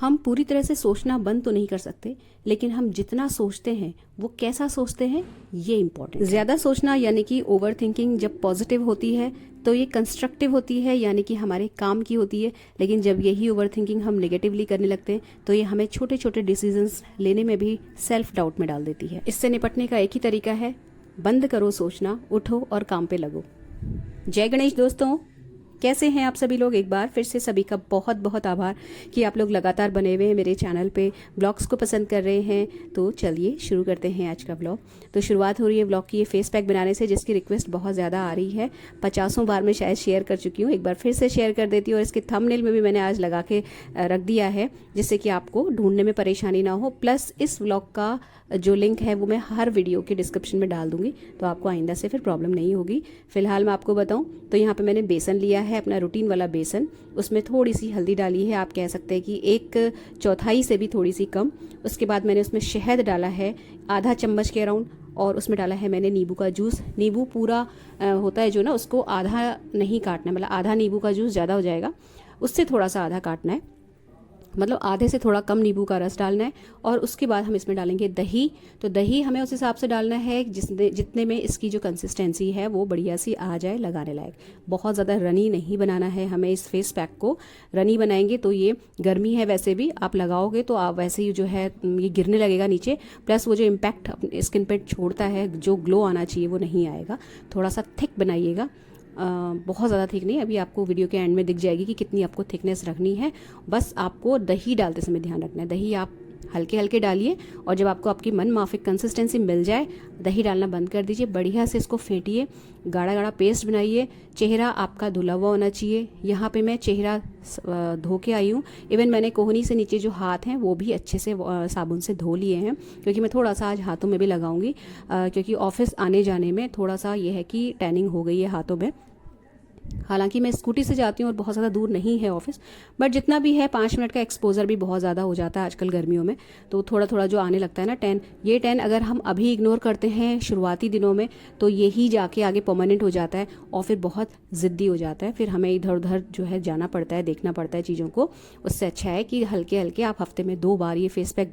हम पूरी तरह से सोचना बंद तो नहीं कर सकते, लेकिन हम जितना सोचते हैं वो कैसा सोचते हैं ये इम्पोर्टेंट। ज़्यादा सोचना यानी कि ओवर थिंकिंग जब पॉजिटिव होती है तो ये कंस्ट्रक्टिव होती है, यानी कि हमारे काम की होती है। लेकिन जब यही ओवर थिंकिंग हम नेगेटिवली करने लगते हैं तो ये हमें छोटे छोटे डिसीजंस लेने में भी सेल्फ डाउट में डाल देती है। इससे निपटने का एक ही तरीका है, बंद करो सोचना, उठो और काम पे लगो। जय गणेश दोस्तों, कैसे हैं आप सभी लोग। एक बार फिर से सभी का बहुत बहुत आभार कि आप लोग लगातार बने हुए हैं मेरे चैनल पे, ब्लॉग्स को पसंद कर रहे हैं। तो चलिए शुरू करते हैं आज का ब्लॉग। तो शुरुआत हो रही है ब्लॉग की ये फेस पैक बनाने से, जिसकी रिक्वेस्ट बहुत ज़्यादा आ रही है। 50 बार मैं शायद शेयर कर चुकी हूँ, एक बार फिर से शेयर कर देती हूँ। और इसके थंबनेल में भी मैंने आज लगा के रख दिया है, जिससे कि आपको ढूंढने में परेशानी ना हो। प्लस इस ब्लॉग का जो लिंक है वो मैं हर वीडियो के डिस्क्रिप्शन में डाल दूंगी, तो आपको आइंदा से फिर प्रॉब्लम नहीं होगी। फिलहाल मैं आपको बताऊं तो यहाँ पे मैंने बेसन लिया है, अपना रूटीन वाला बेसन। उसमें थोड़ी सी हल्दी डाली है, आप कह सकते हैं कि 1/4 से भी थोड़ी सी कम। उसके बाद मैंने उसमें शहद डाला है आधा चम्मच के अराउंड, और उसमें डाला है मैंने नींबू का जूस। नींबू पूरा होता है जो ना, उसको आधा नहीं काटना है, मतलब आधा नींबू का जूस ज़्यादा हो जाएगा, उससे थोड़ा सा आधा काटना है, मतलब आधे से थोड़ा कम नींबू का रस डालना है। और उसके बाद हम इसमें डालेंगे दही। तो दही हमें उस हिसाब से डालना है जितने में इसकी जो कंसिस्टेंसी है वो बढ़िया सी आ जाए, लगाने लायक। बहुत ज़्यादा रनी नहीं बनाना है हमें इस फेस पैक को। रनी बनाएंगे तो ये गर्मी है, वैसे भी आप लगाओगे तो आप वैसे ही जो है ये गिरने लगेगा नीचे। प्लस वो जो इम्पैक्ट अपने स्किन पर छोड़ता है, जो ग्लो आना चाहिए वो नहीं आएगा। थोड़ा सा थिक बनाइएगा, बहुत ज़्यादा थिक नहीं। अभी आपको वीडियो के एंड में दिख जाएगी कि कितनी आपको थिकनेस रखनी है। बस आपको दही डालते समय ध्यान रखना है, दही आप हल्के हल्के डालिए। और जब आपको आपकी मन माफिक कंसिस्टेंसी मिल जाए, दही डालना बंद कर दीजिए। बढ़िया से इसको फेंटिए, गाढ़ा गाढ़ा पेस्ट बनाइए। चेहरा आपका धुला हुआ होना चाहिए। यहाँ पे मैं चेहरा धो के आई हूँ। इवन मैंने कोहनी से नीचे जो हाथ हैं वो भी अच्छे से साबुन से धो लिए हैं, क्योंकि मैं थोड़ा सा आज हाथों में भी लगाऊंगी, क्योंकि ऑफिस आने जाने में थोड़ा सा ये है कि टैनिंग हो गई है हाथों में। हालांकि मैं स्कूटी से जाती हूँ और बहुत ज़्यादा दूर नहीं है ऑफिस, बट जितना भी है 5 मिनट का एक्सपोजर भी बहुत ज़्यादा हो जाता है आजकल गर्मियों में। तो थोड़ा थोड़ा जो आने लगता है ना टैन, ये टैन अगर हम अभी इग्नोर करते हैं शुरुआती दिनों में तो यही जाके आगे परमानेंट हो जाता है, और फिर बहुत ज़िद्दी हो जाता है। फिर हमें इधर उधर जो है जाना पड़ता है, देखना पड़ता है चीज़ों को। उससे अच्छा है कि हल्के हल्के आप हफ्ते में 2 बार ये फेस पैक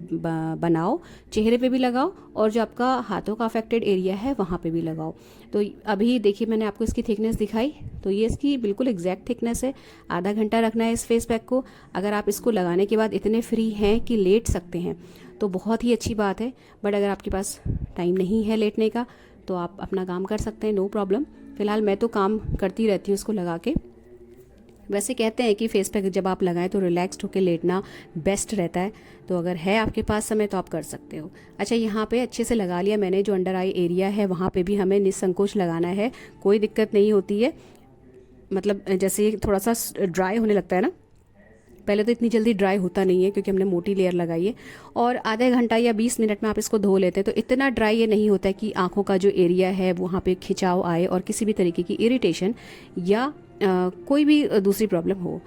बनाओ, चेहरे पर भी लगाओ और जो आपका हाथों का अफेक्टेड एरिया है वहाँ पर भी लगाओ। तो अभी देखिए मैंने आपको इसकी थिकनेस दिखाई, तो ये इसकी बिल्कुल एग्जैक्ट थिकनेस है। आधा घंटा रखना है इस फेस पैक को। अगर आप इसको लगाने के बाद इतने फ्री हैं कि लेट सकते हैं तो बहुत ही अच्छी बात है। बट अगर आपके पास टाइम नहीं है लेटने का तो आप अपना काम कर सकते हैं, नो प्रॉब्लम। फिलहाल मैं तो काम करती रहती हूँ इसको लगा के। वैसे कहते हैं कि फेस पैक जब आप लगाएं तो रिलैक्स्ड होकर लेटना बेस्ट रहता है, तो अगर है आपके पास समय तो आप कर सकते हो। अच्छा, यहाँ पे अच्छे से लगा लिया मैंने। जो अंडर आई एरिया है वहाँ पे भी हमें निसंकोच लगाना है, कोई दिक्कत नहीं होती है। मतलब जैसे थोड़ा सा ड्राई होने लगता है ना, पहले तो इतनी जल्दी ड्राई होता नहीं है क्योंकि हमने मोटी लेयर लगाई है। और आधे घंटा या 20 मिनट में आप इसको धो लेते हैं तो इतना ड्राई ये नहीं होता है कि आँखों का जो एरिया है वहाँ पे खिंचाव आए और किसी भी तरीके की इरिटेशन या कोई भी दूसरी प्रॉब्लम हो।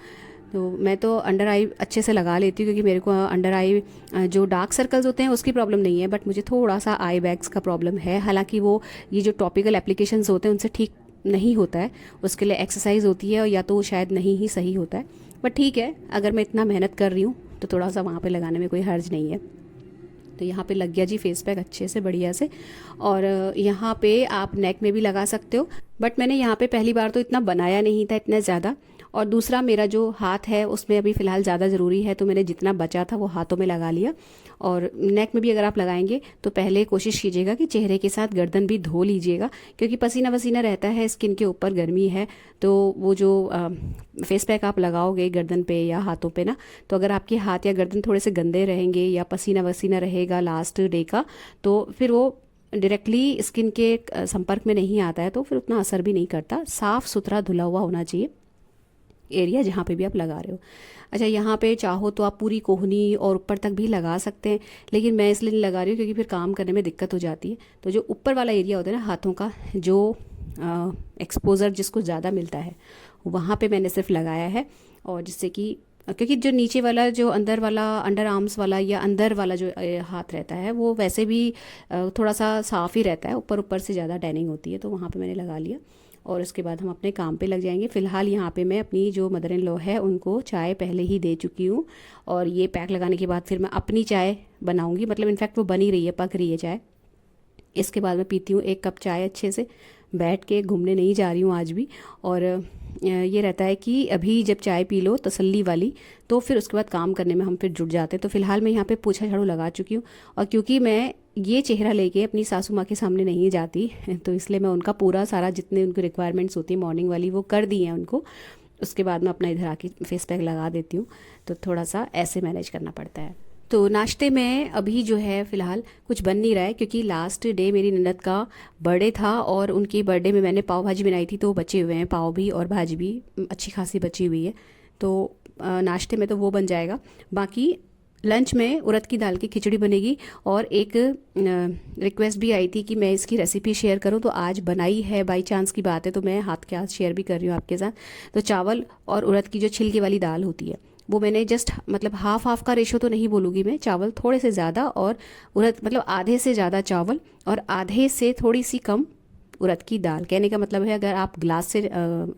तो मैं तो अंडर आई अच्छे से लगा लेती हूँ, क्योंकि मेरे को अंडर आई जो डार्क सर्कल्स होते हैं उसकी प्रॉब्लम नहीं है, बट मुझे थोड़ा सा आई बैग्स का प्रॉब्लम है। हालांकि वो ये जो टॉपिकल एप्लीकेशंस होते हैं उनसे ठीक नहीं होता है, उसके लिए एक्सरसाइज होती है, या तो शायद नहीं ही सही होता है। बट ठीक है, अगर मैं इतना मेहनत कर रही हूँ तो थोड़ा सा वहाँ पे लगाने में कोई हर्ज नहीं है। तो यहाँ पे लग गया जी फेस पैक अच्छे से बढ़िया से। और यहाँ पे आप नेक में भी लगा सकते हो, बट मैंने यहाँ पे पहली बार तो इतना बनाया नहीं था इतना ज़्यादा। और दूसरा मेरा जो हाथ है उसमें अभी फ़िलहाल ज़्यादा ज़रूरी है, तो मैंने जितना बचा था वो हाथों में लगा लिया। और नेक में भी अगर आप लगाएंगे तो पहले कोशिश कीजिएगा कि चेहरे के साथ गर्दन भी धो लीजिएगा, क्योंकि पसीना वसीना रहता है, स्किन के ऊपर गर्मी है। तो वो जो फेस पैक आप लगाओगे गर्दन पे या हाथों पे ना, तो अगर आपके हाथ या गर्दन थोड़े से गंदे रहेंगे या पसीना वसीना रहेगा लास्ट डे का, तो फिर वो डायरेक्टली स्किन के संपर्क में नहीं आता है, तो फिर उतना असर भी नहीं करता। साफ़ सुथरा धुला हुआ होना चाहिए एरिया जहाँ पे भी आप लगा रहे हो। अच्छा, यहाँ पे चाहो तो आप पूरी कोहनी और ऊपर तक भी लगा सकते हैं, लेकिन मैं इसलिए नहीं लगा रही हूँ क्योंकि फिर काम करने में दिक्कत हो जाती है। तो जो ऊपर वाला एरिया होता है ना हाथों का, जो एक्सपोजर जिसको ज़्यादा मिलता है, वहाँ पे मैंने सिर्फ लगाया है। और जिससे कि क्योंकि जो नीचे वाला जो अंदर वाला अंडर आर्म्स वाला या अंदर वाला जो हाथ रहता है वो वैसे भी थोड़ा सा साफ़ ही रहता है, ऊपर ऊपर से ज़्यादा टैनिंग होती है, तो वहाँ पे मैंने लगा लिया। और उसके बाद हम अपने काम पे लग जाएंगे। फ़िलहाल यहाँ पे मैं अपनी जो मदर इन लॉ है उनको चाय पहले ही दे चुकी हूँ, और ये पैक लगाने के बाद फिर मैं अपनी चाय बनाऊँगी। मतलब इनफैक्ट वो बनी रही है, पक रही है चाय। इसके बाद मैं पीती हूँ 1 कप चाय अच्छे से, बैठ के घूमने नहीं जा रही हूँ आज भी। और ये रहता है कि अभी जब चाय पी लो तसल्ली वाली, तो फिर उसके बाद काम करने में हम फिर जुट जाते हैं। तो फिलहाल मैं यहाँ पे पोछा झाड़ू लगा चुकी हूँ, और क्योंकि मैं ये चेहरा लेके अपनी सासू माँ के सामने नहीं जाती तो इसलिए मैं उनका पूरा सारा जितने उनकी रिक्वायरमेंट्स होती है मॉर्निंग वाली वो कर दी हैं उनको। उसके बाद मैं अपना इधर आके फेस पैक लगा देती हूँ। तो थोड़ा सा ऐसे मैनेज करना पड़ता है। तो नाश्ते में अभी जो है फ़िलहाल कुछ बन नहीं रहा है, क्योंकि लास्ट डे मेरी ननद का बर्थडे था और उनकी बर्थडे में मैंने पाव भाजी बनाई थी, तो बचे हुए हैं पाव भी और भाजी भी अच्छी खासी बची हुई है। तो नाश्ते में तो वो बन जाएगा। बाकी लंच में उड़द की दाल की खिचड़ी बनेगी। और एक रिक्वेस्ट भी आई थी कि मैं इसकी रेसिपी शेयर करूं, तो आज बनाई है, बाई चांस की बात है तो मैं हाथ के हाथ शेयर भी कर रही हूँ आपके साथ। तो चावल और उड़द की जो छिलके वाली दाल होती है वो मैंने जस्ट मतलब हाफ का रेशो तो नहीं बोलूँगी मैं, चावल थोड़े से ज़्यादा और उड़द मतलब आधे से ज़्यादा चावल और आधे से थोड़ी सी कम उड़द की दाल। कहने का मतलब है अगर आप ग्लास से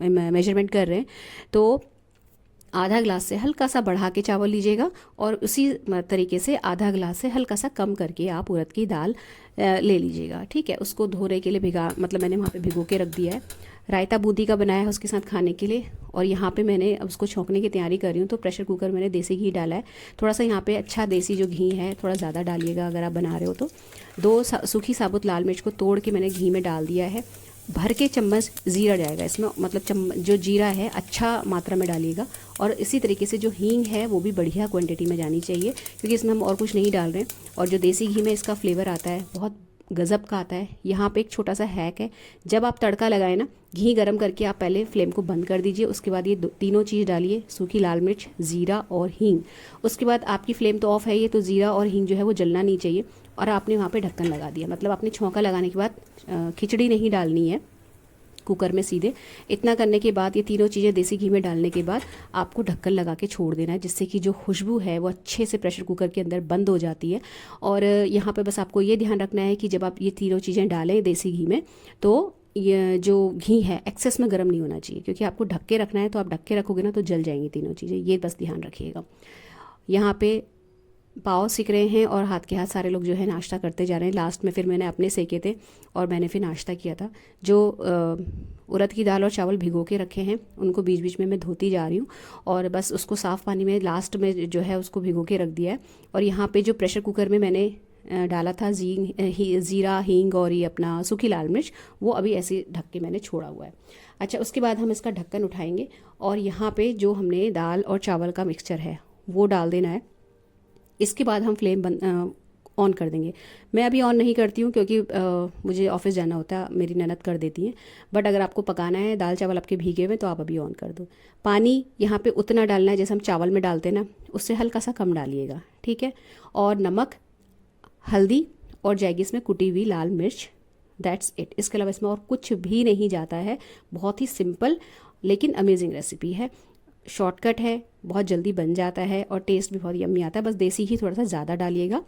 मेजरमेंट कर रहे हैं तो आधा ग्लास से हल्का सा बढ़ा के चावल लीजिएगा, और उसी तरीके से आधा ग्लास से हल्का सा कम करके आप उड़द की दाल ले लीजिएगा। ठीक है, उसको धोने के लिए मतलब मैंने वहाँ पे भिगो के रख दिया है। रायता बूंदी का बनाया है उसके साथ खाने के लिए। और यहाँ पे मैंने अब उसको छौंकने की तैयारी कर रही हूँ, तो प्रेशर कुकर मैंने देसी घी डाला है। थोड़ा सा यहाँ पे अच्छा देसी जो घी है थोड़ा ज़्यादा डालिएगा अगर आप बना रहे हो तो। 2 सूखी साबुत लाल मिर्च को तोड़ के मैंने घी में डाल दिया है। भर के चम्मच जीरा जाएगा इसमें, मतलब जो जीरा है अच्छा मात्रा में डालिएगा। और इसी तरीके से जो हींग है वो भी बढ़िया क्वांटिटी में जानी चाहिए, क्योंकि इसमें हम और कुछ नहीं डाल रहे हैं। और जो देसी घी में इसका फ्लेवर आता है बहुत गज़ब का आता है। यहाँ पे एक छोटा सा हैक है, जब आप तड़का लगाएं ना, घी गरम करके आप पहले फ्लेम को बंद कर दीजिए। उसके बाद ये तीनों चीज़ डालिए, सूखी लाल मिर्च, ज़ीरा और हींग। उसके बाद आपकी फ्लेम तो ऑफ है ये, तो ज़ीरा और हींग जो है वो जलना नहीं चाहिए। और आपने वहाँ पे ढक्कन लगा दिया, मतलब आपने छौंका लगाने के बाद खिचड़ी नहीं डालनी है कुकर में सीधे। इतना करने के बाद ये तीनों चीज़ें देसी घी में डालने के बाद आपको ढक्कन लगा के छोड़ देना है, जिससे कि जो खुशबू है वो अच्छे से प्रेशर कुकर के अंदर बंद हो जाती है। और यहाँ पे बस आपको ये ध्यान रखना है कि जब आप ये तीनों चीज़ें डालें देसी घी में, तो ये जो घी है एक्सेस में गर्म नहीं होना चाहिए, क्योंकि आपको ढक के रखना है। तो आप ढक के रखोगे ना तो जल जाएंगी तीनों चीज़ें, ये बस ध्यान रखिएगा। यहाँ पे पाव सिक रहे हैं और हाथ के हाथ सारे लोग जो है नाश्ता करते जा रहे हैं। लास्ट में फिर मैंने अपने सेके थे और मैंने फिर नाश्ता किया था। जो उड़द की दाल और चावल भिगो के रखे हैं उनको बीच बीच में मैं धोती जा रही हूँ, और बस उसको साफ़ पानी में लास्ट में जो है उसको भिगो के रख दिया है। और यहाँ पे जो प्रेशर कुकर में मैंने डाला था ज़ीरा, हींग और ये अपना सूखी लाल मिर्च, वो अभी ऐसे ढक के मैंने छोड़ा हुआ है। अच्छा, उसके बाद हम इसका ढक्कन उठाएंगे और यहाँ पे जो हमने दाल और चावल का मिक्सचर है वो डाल देना है। इसके बाद हम फ्लेम ऑन कर देंगे। मैं अभी ऑन नहीं करती हूँ क्योंकि मुझे ऑफिस जाना होता है, मेरी ननद कर देती हैं। बट अगर आपको पकाना है, दाल चावल आपके भीगे हुए, तो आप अभी ऑन कर दो। पानी यहाँ पे उतना डालना है जैसे हम चावल में डालते हैं ना, उससे हल्का सा कम डालिएगा, ठीक है। और नमक, हल्दी और जाएगी इसमें कुटी हुई लाल मिर्च, दैट्स इट। इसके अलावा इसमें और कुछ भी नहीं जाता है। बहुत ही सिंपल लेकिन अमेजिंग रेसिपी है, शॉर्टकट है, बहुत जल्दी बन जाता है और टेस्ट भी बहुत यम्मी आता है। बस देसी घी थोड़ा सा ज़्यादा डालिएगा,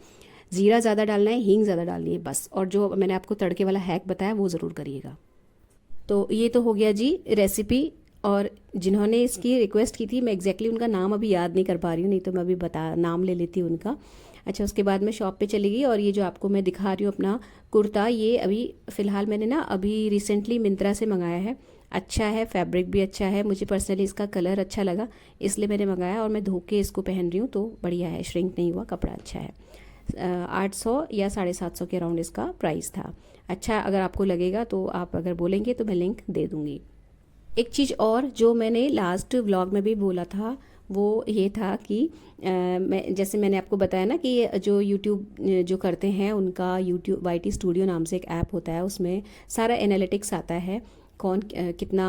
ज़ीरा ज़्यादा डालना है, हींग ज़्यादा डालनी है बस। और जो मैंने आपको तड़के वाला हैक बताया वो ज़रूर करिएगा। तो ये तो हो गया जी रेसिपी। और जिन्होंने इसकी रिक्वेस्ट की थी, मैं एग्जैक्टली उनका नाम अभी याद नहीं कर पा रही हूँ, नहीं तो मैं अभी नाम ले लेती हूँ उनका। अच्छा, उसके बाद मैं शॉप पे चली गई और ये जो आपको मैं दिखा रही हूँ अपना कुर्ता, ये अभी फ़िलहाल मैंने ना अभी रिसेंटली मिंत्रा से मंगाया है। अच्छा है, फैब्रिक भी अच्छा है, मुझे पर्सनली इसका कलर अच्छा लगा इसलिए मैंने मंगाया और मैं धो के इसको पहन रही हूँ, तो बढ़िया है, श्रिंक नहीं हुआ, कपड़ा अच्छा है। 800 या 750 के अराउंड इसका प्राइस था। अच्छा, अगर आपको लगेगा तो आप अगर बोलेंगे तो मैं लिंक दे दूँगी। एक चीज़ और जो मैंने लास्ट व्लॉग में भी बोला था वो ये था कि जैसे मैंने आपको बताया ना कि जो यूट्यूब जो करते हैं उनका यूट्यूब YT स्टूडियो नाम से एक ऐप होता है, उसमें सारा एनालिटिक्स आता है, कौन कितना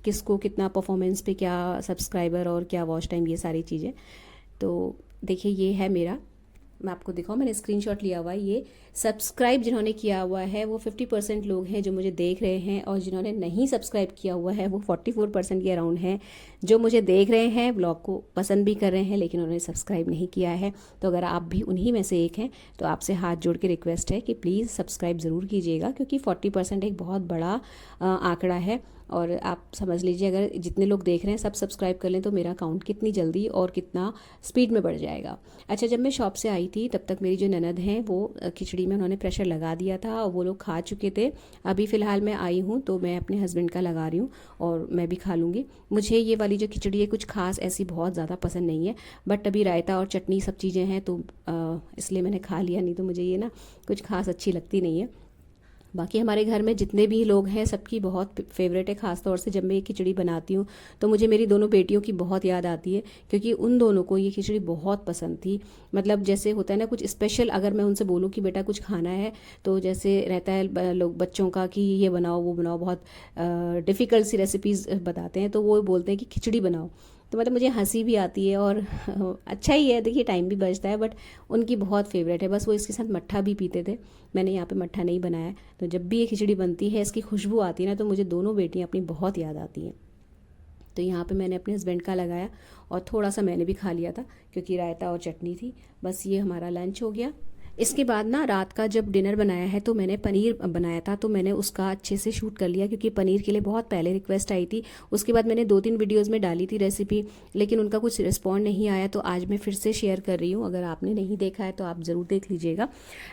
किसको कितना परफॉर्मेंस पे क्या सब्सक्राइबर और क्या वॉच टाइम, ये सारी चीज़ें। तो देखिए ये है मेरा, मैं आपको दिखाऊं, मैंने स्क्रीनशॉट लिया हुआ है। ये सब्सक्राइब जिन्होंने किया हुआ है वो 50% लोग हैं जो मुझे देख रहे हैं, और जिन्होंने नहीं सब्सक्राइब किया हुआ है वो 44% के अराउंड हैं जो मुझे देख रहे हैं, ब्लॉग को पसंद भी कर रहे हैं लेकिन उन्होंने सब्सक्राइब नहीं किया है। तो अगर आप भी उन्हीं में से एक हैं तो आपसे हाथ जोड़ के रिक्वेस्ट है कि प्लीज़ सब्सक्राइब ज़रूर कीजिएगा, क्योंकि 40% एक बहुत बड़ा आंकड़ा है। और आप समझ लीजिए अगर जितने लोग देख रहे हैं सब सब्सक्राइब कर लें तो मेरा अकाउंट कितनी जल्दी और कितना स्पीड में बढ़ जाएगा। अच्छा, जब मैं शॉप से आई थी तब तक मेरी जो ननद हैं वो खिचड़ी में उन्होंने प्रेशर लगा दिया था और वो लोग खा चुके थे। अभी फ़िलहाल मैं आई हूँ तो मैं अपने हस्बैंड का लगा रही हूँ और मैं भी खा लूँगी। मुझे ये वाली जो खिचड़ी है कुछ खास ऐसी बहुत ज़्यादा पसंद नहीं है, बट अभी रायता और चटनी सब चीज़ें हैं तो इसलिए मैंने खा लिया, नहीं तो मुझे ये ना कुछ खास अच्छी लगती नहीं है। बाकी हमारे घर में जितने भी लोग हैं सबकी बहुत फेवरेट है। ख़ास तौर से जब मैं ये खिचड़ी बनाती हूँ तो मुझे मेरी दोनों बेटियों की बहुत याद आती है, क्योंकि उन दोनों को ये खिचड़ी बहुत पसंद थी। मतलब जैसे होता है ना कुछ स्पेशल, अगर मैं उनसे बोलूँ कि बेटा कुछ खाना है तो जैसे रहता है लोग बच्चों का कि ये बनाओ वो बनाओ, बहुत डिफ़िकल्ट सी रेसिपीज़ बताते हैं तो वो बोलते हैं कि खिचड़ी बनाओ। तो मतलब मुझे हंसी भी आती है और अच्छा ही है, देखिए टाइम भी बचता है, बट उनकी बहुत फेवरेट है। बस वो इसके साथ मट्ठा भी पीते थे। मैंने यहाँ पे मट्ठा नहीं बनाया है, तो जब भी ये खिचड़ी बनती है इसकी खुशबू आती है ना तो मुझे दोनों बेटियाँ अपनी बहुत याद आती हैं। तो यहाँ पे मैंने अपने हस्बैंड का लगाया और थोड़ा सा मैंने भी खा लिया था क्योंकि रायता और चटनी थी। बस ये हमारा लंच हो गया। इसके बाद ना रात का जब डिनर बनाया है तो मैंने पनीर बनाया था, तो मैंने उसका अच्छे से शूट कर लिया क्योंकि पनीर के लिए बहुत पहले रिक्वेस्ट आई थी। उसके बाद मैंने 2-3 वीडियोस में डाली थी रेसिपी, लेकिन उनका कुछ रिस्पॉन्ड नहीं आया, तो आज मैं फिर से शेयर कर रही हूँ। अगर आपने नहीं देखा है तो आप ज़रूर देख लीजिएगा।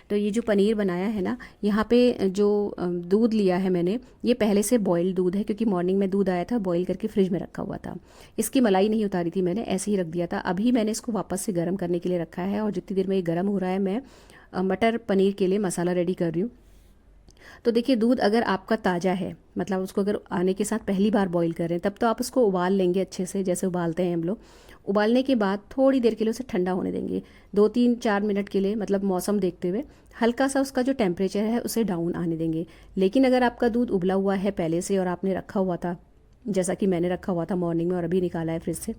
तो ये जो पनीर बनाया है ना, यहाँ पे जो दूध लिया है मैंने, ये पहले से बॉइल्ड दूध है क्योंकि मॉर्निंग में दूध आया था बॉईल करके फ्रिज में रखा हुआ था। इसकी मलाई नहीं उतारी थी मैंने, ऐसे ही रख दिया था। अभी मैंने इसको वापस से गर्म करने के लिए रखा है और जितनी देर में ये गर्म हो रहा है मैं मटर पनीर के लिए मसाला रेडी कर रही हूँ। तो देखिए दूध अगर आपका ताज़ा है, मतलब उसको अगर आने के साथ पहली बार बॉईल कर रहे हैं तब तो आप उसको उबाल लेंगे अच्छे से, जैसे उबालते हैं हम लोग। उबालने के बाद थोड़ी देर के लिए उसे ठंडा होने देंगे, 2-3-4 मिनट के लिए, मतलब मौसम देखते हुए हल्का सा उसका जो टेम्परेचर है उसे डाउन आने देंगे। लेकिन अगर आपका दूध उबला हुआ है पहले से और आपने रखा हुआ था, जैसा कि मैंने रखा हुआ था मॉर्निंग में और अभी निकाला है फ्रिज से,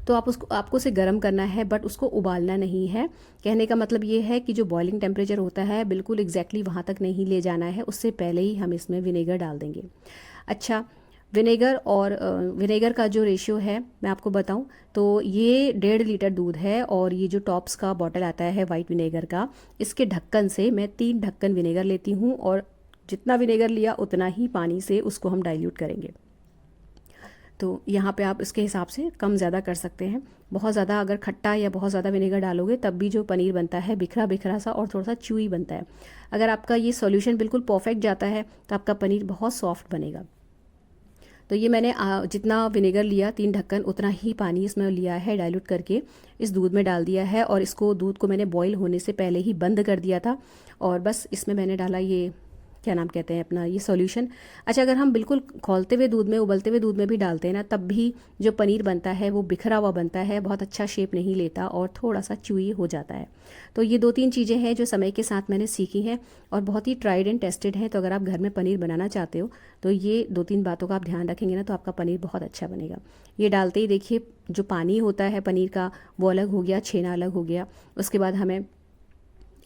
तो आपको उसे गर्म करना है, बट उसको उबालना नहीं है। कहने का मतलब ये है कि जो बॉइलिंग टेम्परेचर होता है बिल्कुल एग्जैक्टली वहाँ तक नहीं ले जाना है, उससे पहले ही हम इसमें विनेगर डाल देंगे। अच्छा, विनेगर का जो रेशियो है मैं आपको बताऊं तो ये 1.5 लीटर दूध है और ये जो टॉप्स का बॉटल आता है वाइट विनेगर का, इसके ढक्कन से मैं 3 ढक्कन विनेगर लेती हूँ और जितना विनेगर लिया उतना ही पानी से उसको हम डाइल्यूट करेंगे। तो यहाँ पे आप इसके हिसाब से कम ज़्यादा कर सकते हैं। बहुत ज़्यादा अगर खट्टा या बहुत ज़्यादा विनेगर डालोगे तब भी जो पनीर बनता है बिखरा बिखरा सा और थोड़ा सा च्यूई बनता है। अगर आपका ये सॉल्यूशन बिल्कुल परफेक्ट जाता है तो आपका पनीर बहुत सॉफ्ट बनेगा। तो ये मैंने जितना विनेगर लिया 3 ढक्कन उतना ही पानी इसमें लिया है, डाइल्यूट करके इस दूध में डाल दिया है और इसको दूध को मैंने बॉईल होने से पहले ही बंद कर दिया था और बस इसमें मैंने डाला ये क्या नाम कहते हैं अपना ये सॉल्यूशन। अच्छा, अगर हम बिल्कुल खौलते हुए दूध में, उबलते हुए दूध में भी डालते हैं ना तब भी जो पनीर बनता है वो बिखरा हुआ बनता है, बहुत अच्छा शेप नहीं लेता और थोड़ा सा च्यूई हो जाता है। तो ये 2-3 चीज़ें हैं जो समय के साथ मैंने सीखी हैं और बहुत ही ट्राइड एंड टेस्टेड हैं। तो अगर आप घर में पनीर बनाना चाहते हो तो ये 2-3 बातों का आप ध्यान रखेंगे ना तो आपका पनीर बहुत अच्छा बनेगा। ये डालते ही देखिए जो पानी होता है पनीर का वो अलग हो गया, छेना अलग हो गया। उसके बाद हमें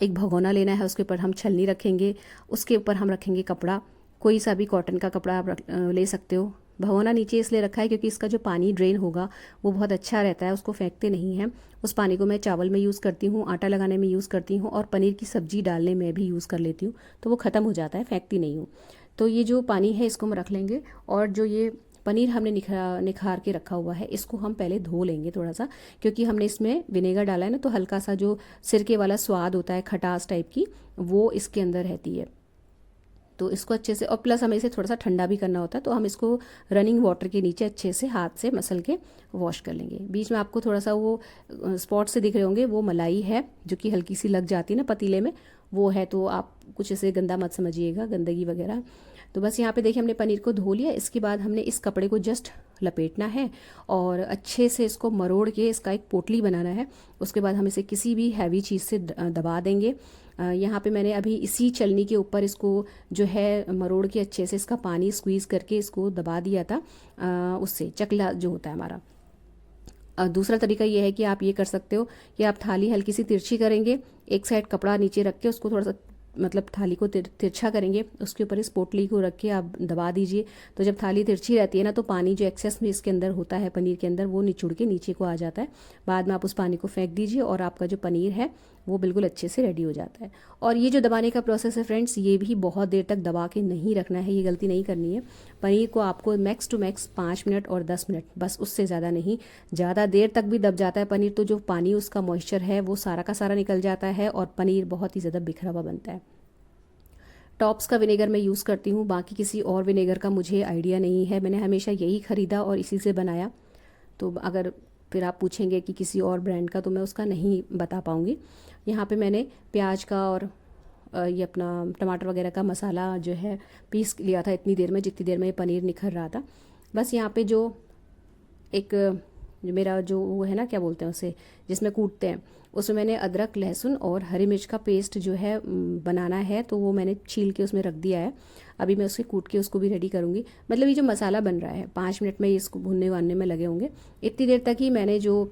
एक भगोना लेना है, उसके ऊपर हम छलनी रखेंगे, उसके ऊपर हम रखेंगे कपड़ा, कोई सा भी कॉटन का कपड़ा आप ले सकते हो। भगोना नीचे इसलिए रखा है क्योंकि इसका जो पानी ड्रेन होगा वो बहुत अच्छा रहता है, उसको फेंकते नहीं हैं। उस पानी को मैं चावल में यूज़ करती हूँ, आटा लगाने में यूज़ करती हूँ और पनीर की सब्जी डालने में भी यूज़ कर लेती हूँ, तो वो ख़त्म हो जाता है, फेंकती नहीं हूँ। तो ये जो पानी है इसको हम रख लेंगे और जो ये पनीर हमने निखार के रखा हुआ है इसको हम पहले धो लेंगे थोड़ा सा, क्योंकि हमने इसमें विनेगर डाला है ना तो हल्का सा जो सिरके वाला स्वाद होता है खटास टाइप की वो इसके अंदर रहती है। तो इसको अच्छे से, और प्लस हमें इसे थोड़ा सा ठंडा भी करना होता है, तो हम इसको रनिंग वाटर के नीचे अच्छे से हाथ से मसल के वॉश कर लेंगे। बीच में आपको थोड़ा सा वो स्पॉट से दिख रहे होंगे, वो मलाई है जो कि हल्की सी लग जाती है ना पतीले में, वो है। तो आप कुछ ऐसे गंदा मत समझिएगा, गंदगी वगैरह। तो बस यहाँ पे देखिए हमने पनीर को धो लिया। इसके बाद हमने इस कपड़े को जस्ट लपेटना है और अच्छे से इसको मरोड़ के इसका एक पोटली बनाना है। उसके बाद हम इसे किसी भी हैवी चीज़ से दबा देंगे। यहाँ पे मैंने अभी इसी चलनी के ऊपर इसको जो है मरोड़ के अच्छे से इसका पानी स्क्वीज़ करके इसको दबा दिया था, उससे चकला जो होता है हमारा। दूसरा तरीका ये है कि आप ये कर सकते हो कि आप थाली हल्की सी तिरछी करेंगे, एक साइड कपड़ा नीचे रख के उसको थोड़ा सा मतलब थाली को तिरछा करेंगे, उसके ऊपर इस पोटली को रख के आप दबा दीजिए। तो जब थाली तिरछी रहती है ना, तो पानी जो एक्सेस में इसके अंदर होता है पनीर के अंदर, वो निचुड़ के नीचे को आ जाता है। बाद में आप उस पानी को फेंक दीजिए और आपका जो पनीर है वो बिल्कुल अच्छे से रेडी हो जाता है। और ये जो दबाने का प्रोसेस है फ्रेंड्स, ये भी बहुत देर तक दबा के नहीं रखना है, ये गलती नहीं करनी है। पनीर को आपको मैक्स टू मैक्स 5 मिनट और 10 मिनट, बस उससे ज़्यादा नहीं। ज़्यादा देर तक भी दब जाता है पनीर तो जो पानी उसका मॉइस्चर है वो सारा का सारा निकल जाता है और पनीर बहुत ही ज़्यादा बिखरा हुआ बनता है। टॉप्स का विनेगर मैं यूज़ करती हूँ, बाकी किसी और विनेगर का मुझे आइडिया नहीं है। मैंने हमेशा यही ख़रीदा और इसी से बनाया। तो अगर फिर आप पूछेंगे कि किसी और ब्रांड का, तो मैं उसका नहीं बता पाऊँगी। यहाँ पे मैंने प्याज का और ये अपना टमाटर वगैरह का मसाला जो है पीस लिया था इतनी देर में, जितनी देर में ये पनीर निखर रहा था। बस यहाँ पे जो मेरा जो वो है ना, क्या बोलते हैं उसे, जिसमें कूटते हैं, उसमें मैंने अदरक, लहसुन और हरी मिर्च का पेस्ट जो है बनाना है, तो वो मैंने छील के उसमें रख दिया है। अभी मैं उसके कूट के उसको भी रेडी करूँगी। मतलब ये जो मसाला बन रहा है 5 मिनट में इसको भुनने वानने में लगे होंगे। इतनी देर तक ही मैंने जो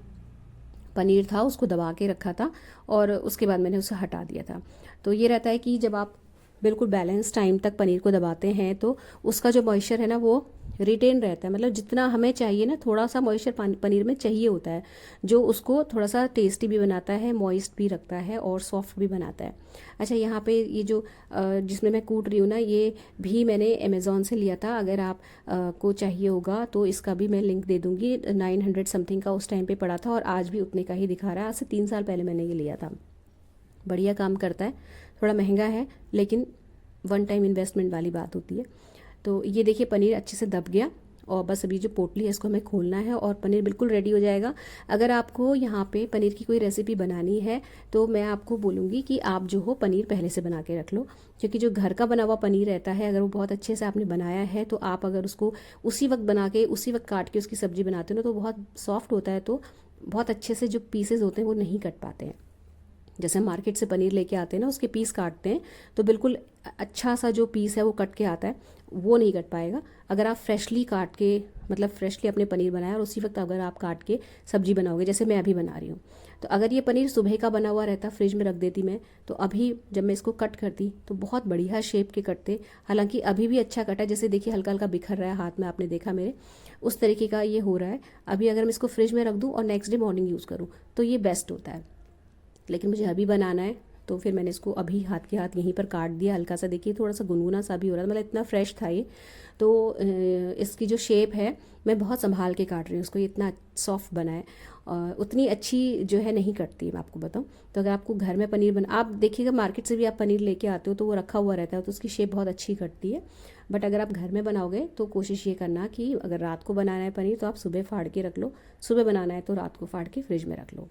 पनीर था उसको दबा के रखा था और उसके बाद मैंने उसे हटा दिया था। तो ये रहता है कि जब आप बिल्कुल बैलेंस टाइम तक पनीर को दबाते हैं तो उसका जो मॉइस्चर है ना वो रिटेन रहता है। मतलब जितना हमें चाहिए ना, थोड़ा सा मॉइस्चर पनीर में चाहिए होता है, जो उसको थोड़ा सा टेस्टी भी बनाता है, मॉइस्ट भी रखता है और सॉफ्ट भी बनाता है। अच्छा, यहाँ पे ये जो जिसमें मैं कूट रही हूँ ना, ये भी मैंने अमेज़ॉन से लिया था। अगर आप को चाहिए होगा तो इसका भी मैं लिंक दे दूँगी। 900 समथिंग का उस टाइम पे पड़ा था और आज भी उतने का ही दिखा रहा है। आज से 3 साल पहले मैंने ये लिया था। बढ़िया काम करता है, थोड़ा महंगा है लेकिन वन टाइम इन्वेस्टमेंट वाली बात होती है। तो ये देखिए पनीर अच्छे से दब गया और बस अभी जो पोटली है इसको हमें खोलना है और पनीर बिल्कुल रेडी हो जाएगा। अगर आपको यहाँ पे पनीर की कोई रेसिपी बनानी है तो मैं आपको बोलूँगी कि आप जो हो पनीर पहले से बना के रख लो, क्योंकि जो घर का बना हुआ पनीर रहता है, अगर वो बहुत अच्छे से आपने बनाया है तो आप अगर उसको उसी वक्त बना के उसी वक्त काट के उसकी सब्जी बनाते हो ना, तो बहुत सॉफ्ट होता है, तो बहुत अच्छे से जो पीसेज होते हैं वो नहीं कट पाते हैं। जैसे मार्केट से पनीर लेके आते हैं ना, उसके पीस काटते हैं तो बिल्कुल अच्छा सा जो पीस है वो कट के आता है, वो नहीं कट पाएगा। अगर आप फ्रेशली काट के, मतलब फ्रेशली अपने पनीर बनाया और उसी वक्त अगर आप काट के सब्जी बनाओगे, जैसे मैं अभी बना रही हूँ, तो अगर ये पनीर सुबह का बना हुआ रहता, फ्रिज में रख देती मैं, तो अभी जब मैं इसको कट करती तो बहुत बढ़िया शेप के कटते। हालांकि अभी भी अच्छा कटा, जैसे देखिए हल्का हल्का बिखर रहा है हाथ में, आपने देखा मेरे, उस तरीके का ये हो रहा है। अभी अगर मैं इसको फ्रिज में रख दूँ और नेक्स्ट डे मॉर्निंग यूज़ करूँ तो ये बेस्ट होता है। लेकिन मुझे अभी बनाना है तो फिर मैंने इसको अभी हाथ के हाथ यहीं पर काट दिया। हल्का सा देखिए थोड़ा सा गुनगुना सा भी हो रहा है, मतलब इतना फ्रेश था ये। तो इसकी जो शेप है मैं बहुत संभाल के काट रही हूँ उसको, ये इतना सॉफ्ट बना है। उतनी अच्छी जो है नहीं कटती, मैं आपको बताऊँ तो। अगर आपको घर में पनीर आप देखिएगा, मार्केट से भी आप पनीर लेके आते हो तो वो रखा हुआ रहता है, तो उसकी शेप बहुत अच्छी कटती है। बट अगर आप घर में बनाओगे तो कोशिश ये करना कि अगर रात को बनाना है पनीर तो आप सुबह फाड़ के रख लो, सुबह बनाना है तो रात को फाड़ के फ्रिज में रख लो।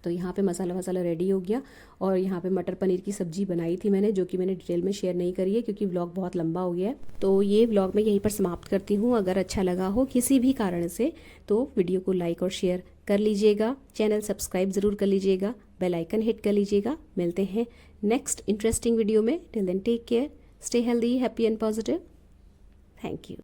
तो यहाँ पे मसाला वसाला रेडी हो गया और यहाँ पे मटर पनीर की सब्जी बनाई थी मैंने, जो कि मैंने डिटेल में शेयर नहीं करी है क्योंकि व्लॉग बहुत लंबा हो गया है। तो ये व्लॉग मैं यहीं पर समाप्त करती हूँ। अगर अच्छा लगा हो किसी भी कारण से तो वीडियो को लाइक और शेयर कर लीजिएगा, चैनल सब्सक्राइब ज़रूर कर लीजिएगा, बेल आइकन हिट कर लीजिएगा। मिलते हैं नेक्स्ट इंटरेस्टिंग वीडियो में। Till then take care, stay healthy, happy and positive. Thank you.